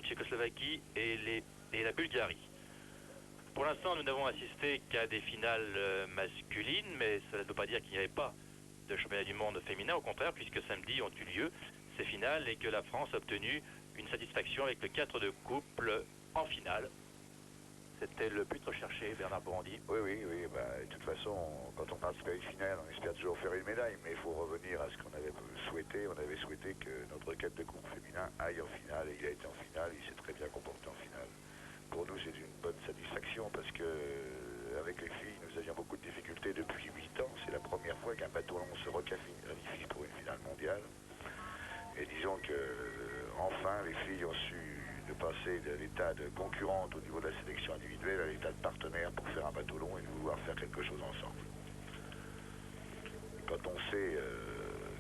Tchécoslovaquie et la Bulgarie. Pour l'instant, nous n'avons assisté qu'à des finales masculines, mais cela ne veut pas dire qu'il n'y avait pas de championnat du monde féminin, au contraire, puisque samedi ont eu lieu ces finales et que la France a obtenu une satisfaction avec le 4 de couple en finale. C'était le but recherché, Bernard Bourandi. Oui, de toute façon, quand on participe à une finale, on espère toujours faire une médaille, mais il faut revenir à ce qu'on avait souhaité. On avait souhaité que notre 4 de couple féminin aille en finale, et il a été en finale, il s'est très bien comporté en finale. Pour nous, c'est une bonne satisfaction, parce que avec les filles, nous avions beaucoup de difficultés depuis 8 ans. C'est la première fois qu'un bateau long se requalifie pour une finale mondiale. Et disons que, enfin, les filles ont su de passer de l'état de concurrente au niveau de la sélection individuelle à l'état de partenaire pour faire un bateau long et de vouloir faire quelque chose ensemble. Quand on sait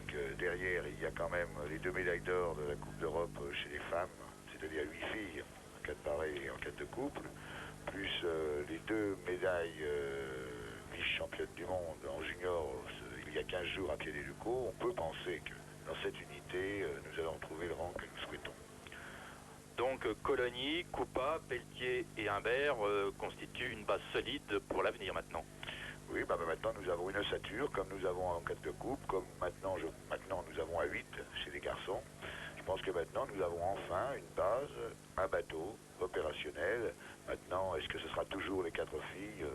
que derrière, il y a quand même les 2 médailles d'or de la Coupe d'Europe chez les femmes, c'est-à-dire 8 filles en 4 barrés et en 4 de couple, plus les 2 médailles vice-championnes du monde en junior il y a 15 jours à Pied-des-Lucaux, on peut penser que dans cette unité, nous allons trouver le rang que nous souhaitons. Donc Cologny, Coupa, Pelletier et Humbert constituent une base solide pour l'avenir maintenant. Oui, maintenant nous avons une ossature, comme nous avons en 4 de coupe, comme maintenant nous avons à 8 chez les garçons. Je pense que maintenant nous avons enfin une base, un bateau opérationnel. Maintenant, est-ce que ce sera toujours les 4 filles?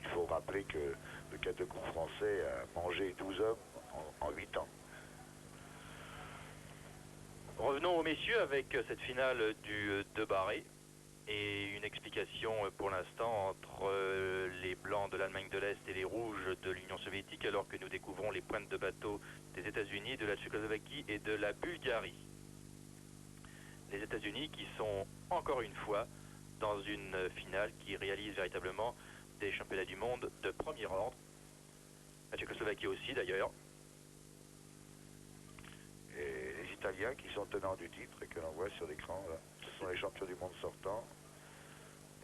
Il faut rappeler que le 4 de coupe français a mangé 12 hommes en 8 ans. Revenons aux messieurs avec cette finale du 2 barrés et une explication pour l'instant entre les blancs de l'Allemagne de l'Est et les rouges de l'Union soviétique, alors que nous découvrons les pointes de bateau des États-Unis, de la Tchécoslovaquie et de la Bulgarie. Les États-Unis qui sont encore une fois dans une finale qui réalise véritablement des championnats du monde de premier ordre. La Tchécoslovaquie aussi d'ailleurs. Et les Italiens qui sont tenants du titre et que l'on voit sur l'écran, là, ce sont les champions du monde sortants.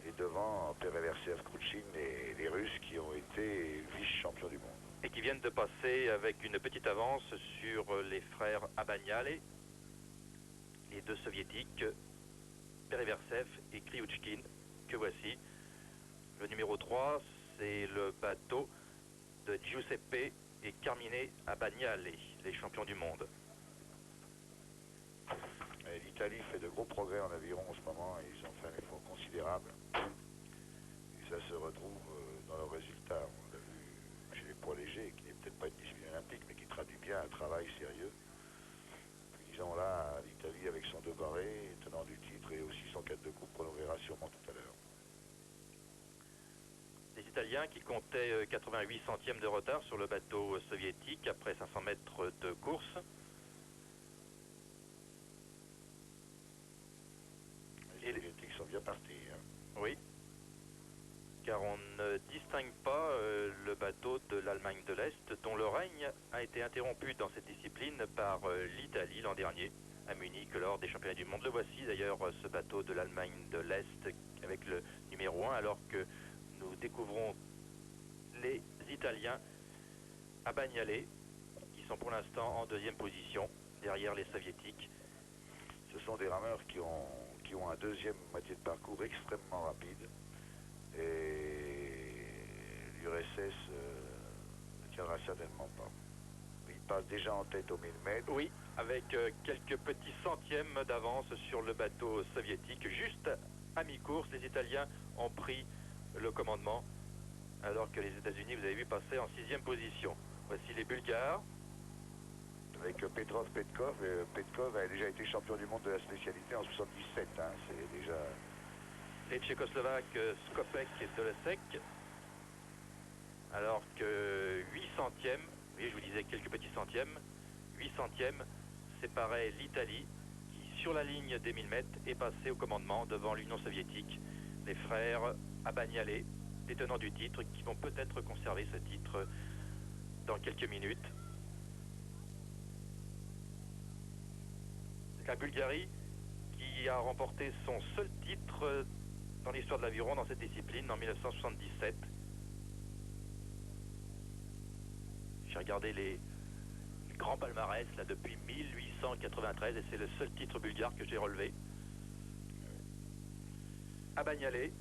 Et devant Pereversev, Krutchin et les Russes qui ont été vice-champions du monde. Et qui viennent de passer avec une petite avance sur les frères Abaniale, les 2 soviétiques, Pereversev et Kryuchkin, que voici. Le numéro 3, c'est le bateau de Giuseppe et Carmine Abaniale, les champions du monde. L'Italie fait de gros progrès en aviron en ce moment, et ils ont fait un effort considérable. Et ça se retrouve dans leurs résultats. On l'a vu chez les poids légers, qui n'est peut-être pas une discipline olympique, mais qui traduit bien un travail sérieux. Puis ils ont là l'Italie avec son 2 barrés, tenant du titre, et aussi son 4 de coupe, qu'on verra sûrement tout à l'heure. Les Italiens qui comptaient 88 centièmes de retard sur le bateau soviétique après 500 mètres de course. Les Soviétiques sont bien partis. Hein. Oui, car on ne distingue pas le bateau de l'Allemagne de l'Est, dont le règne a été interrompu dans cette discipline par l'Italie l'an dernier, à Munich, lors des championnats du monde. Le voici d'ailleurs, ce bateau de l'Allemagne de l'Est, avec le numéro 1, alors que nous découvrons les Italiens à Bagnale, qui sont pour l'instant en 2e position, derrière les Soviétiques. Ce sont des rameurs qui ont un 2e moitié de parcours extrêmement rapide. Et l'URSS ne tiendra certainement pas. Il passe déjà en tête au 1000 mètres. Oui, avec quelques petits centièmes d'avance sur le bateau soviétique. Juste à mi-course, les Italiens ont pris le commandement, alors que les États-Unis, vous avez vu, passer en 6e position. Voici les Bulgares. Avec Petkov. Petkov a déjà été champion du monde de la spécialité en 77. Hein, c'est déjà... Les Tchécoslovaques, Skopek et Dolesek. Alors que 8 centièmes, oui, je vous disais quelques petits centièmes, 8 centièmes séparaient l'Italie, qui sur la ligne des 1000 mètres est passée au commandement devant l'Union soviétique. Les frères Abaniale, détenants du titre, qui vont peut-être conserver ce titre dans quelques minutes. La Bulgarie qui a remporté son seul titre dans l'histoire de l'aviron dans cette discipline en 1977. J'ai regardé les grands palmarès là depuis 1893 et c'est le seul titre bulgare que j'ai relevé. à Bagnolet,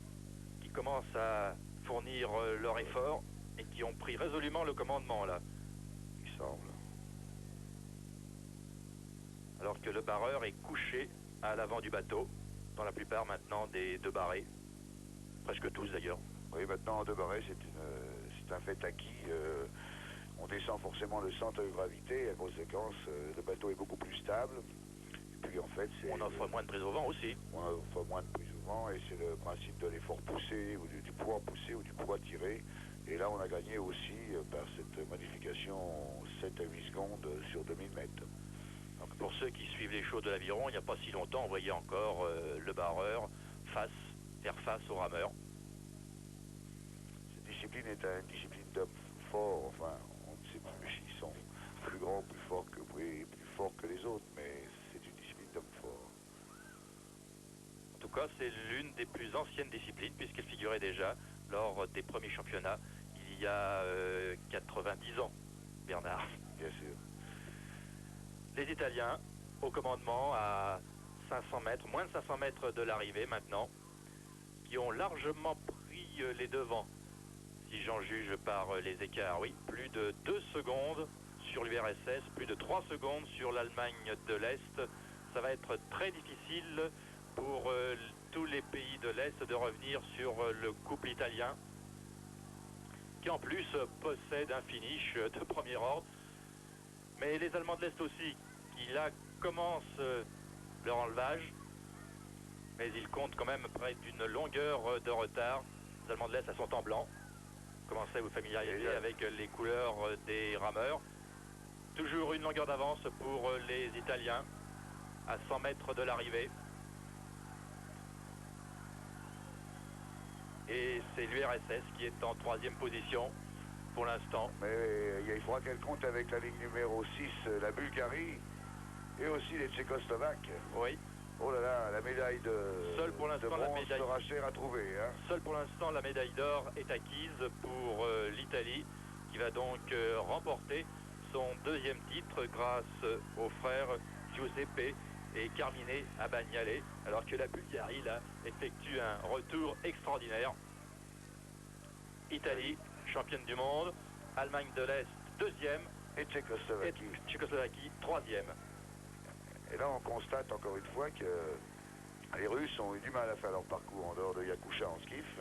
qui commencent à fournir leur effort et qui ont pris résolument le commandement là. Il semble. Alors que le barreur est couché à l'avant du bateau, dans la plupart maintenant des deux barrés, presque tous d'ailleurs. Oui, maintenant en deux barrés, c'est un fait acquis. On descend forcément le centre de gravité, à conséquence, le bateau est beaucoup plus stable. Et puis en fait, on offre moins de prise au vent aussi. On offre moins de prise au vent et c'est le principe de l'effort poussé, ou du poids poussé ou du poids tiré. Et là, on a gagné aussi par cette modification 7 à 8 secondes sur 2000 mètres. Donc pour ceux qui suivent les shows de l'aviron, il n'y a pas si longtemps, on voyait encore le barreur faire face au rameur. Cette discipline est une discipline d'hommes forts, enfin, on ne sait plus s'ils sont plus grands, plus forts que les autres, mais c'est une discipline d'hommes forts. En tout cas, c'est l'une des plus anciennes disciplines, puisqu'elle figurait déjà lors des premiers championnats, il y a 90 ans, Bernard. Bien sûr. Les Italiens, au commandement, à 500 mètres, moins de 500 mètres de l'arrivée maintenant, qui ont largement pris les devants, si j'en juge par les écarts. Oui, plus de 2 secondes sur l'URSS, plus de 3 secondes sur l'Allemagne de l'Est. Ça va être très difficile pour tous les pays de l'Est de revenir sur le couple italien, qui en plus possède un finish de premier ordre. Mais les Allemands de l'Est aussi, qui là commencent leur enlevage, mais ils comptent quand même près d'une longueur de retard. Les Allemands de l'Est, elles sont en blanc. Commencez à vous familiariser avec les couleurs des rameurs. Toujours une longueur d'avance pour les Italiens, à 100 mètres de l'arrivée. Et c'est l'URSS qui est en 3e position pour l'instant. Mais il faudra qu'elle compte avec la ligne numéro 6, la Bulgarie, et aussi les Tchécoslovaques. Oui. Oh là là, la médaille de bronze sera chère à trouver. Hein. Seule pour l'instant, la médaille d'or est acquise pour l'Italie, qui va donc remporter son 2e titre grâce aux frères Giuseppe et Carmine à Bagnolet, alors que la Bulgarie là effectue un retour extraordinaire. Italie, championne du monde, Allemagne de l'Est, 2e, et Tchécoslovaquie, 3e. Et là, on constate encore une fois que les Russes ont eu du mal à faire leur parcours en dehors de Yakousha en skiff.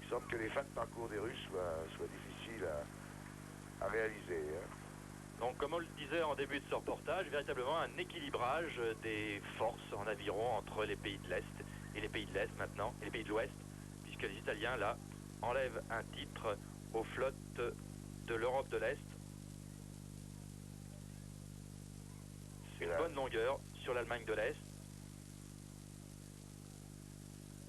Il semble que les fins de parcours des Russes soient difficiles à réaliser. Hein. Donc, comme on le disait en début de ce reportage, véritablement un équilibrage des forces en aviron entre les pays de l'Est et les pays de l'Est maintenant, et les pays de l'Ouest, puisque les Italiens, là, enlèvent un titre aux flottes de l'Europe de l'Est. Une bonne longueur sur l'Allemagne de l'Est.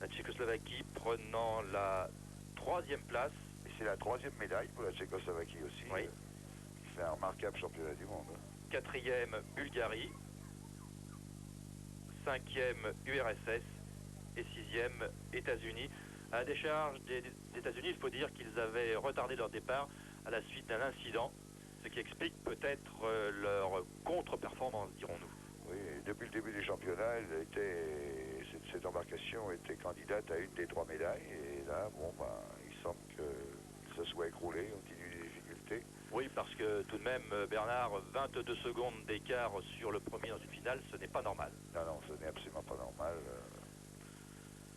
La Tchécoslovaquie prenant la 3e place. Et c'est la 3e médaille pour la Tchécoslovaquie aussi. Oui. Qui fait un remarquable championnat du monde. 4e Bulgarie. 5e URSS. Et 6e États-Unis. À la décharge des États-Unis, il faut dire qu'ils avaient retardé leur départ à la suite d'un incident, ce qui explique peut-être leur contre-performance, dirons-nous. Oui, depuis le début du championnat, cette embarcation était candidate à une des 3 médailles, et là, bon, il semble que ça soit écroulé, on continue les difficultés. Oui, parce que tout de même, Bernard, 22 secondes d'écart sur le premier dans une finale, ce n'est pas normal. Non,